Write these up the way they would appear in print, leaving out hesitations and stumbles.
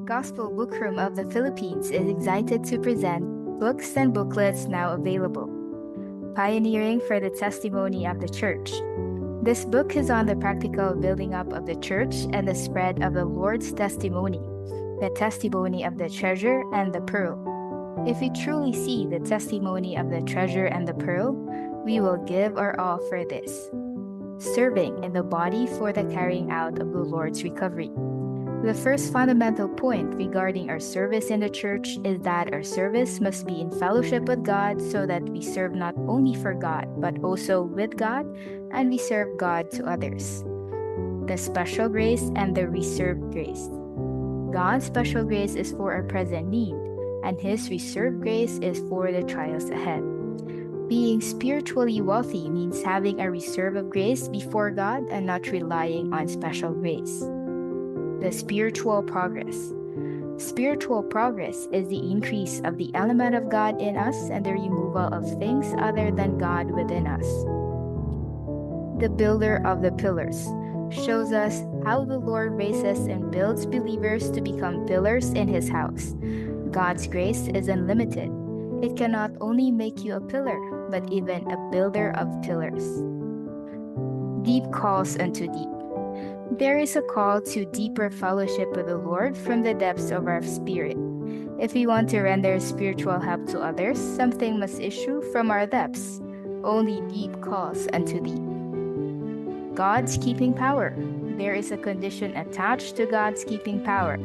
Gospel Bookroom of the Philippines is excited to present books and booklets now available, pioneering for the testimony of the church. This book is on the practical building up of the church and the spread of the Lord's testimony, the testimony of the treasure and the pearl. If we truly see the testimony of the treasure and the pearl, we will give our all for this, serving in the body for the carrying out of the Lord's recovery. The first fundamental point regarding our service in the church is that our service must be in fellowship with God so that we serve not only for God, but also with God, and we serve God to others. The special grace and the reserved grace. God's special grace is for our present need, and His reserved grace is for the trials ahead. Being spiritually wealthy means having a reserve of grace before God and not relying on special grace. The spiritual progress. Spiritual progress is the increase of the element of God in us and the removal of things other than God within us. The builder of the pillars shows us how the Lord raises and builds believers to become pillars in His house. God's grace is unlimited. It can not only make you a pillar, but even a builder of pillars. Deep calls unto deep. There is a call to deeper fellowship with the Lord from the depths of our spirit. If we want to render spiritual help to others, something must issue from our depths. Only deep calls unto deep. God's keeping power. There is a condition attached to God's keeping power.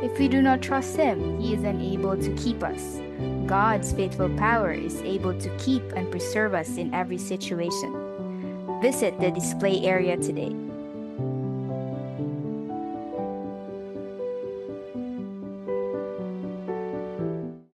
If we do not trust Him, He is unable to keep us. God's faithful power is able to keep and preserve us in every situation. Visit the display area today.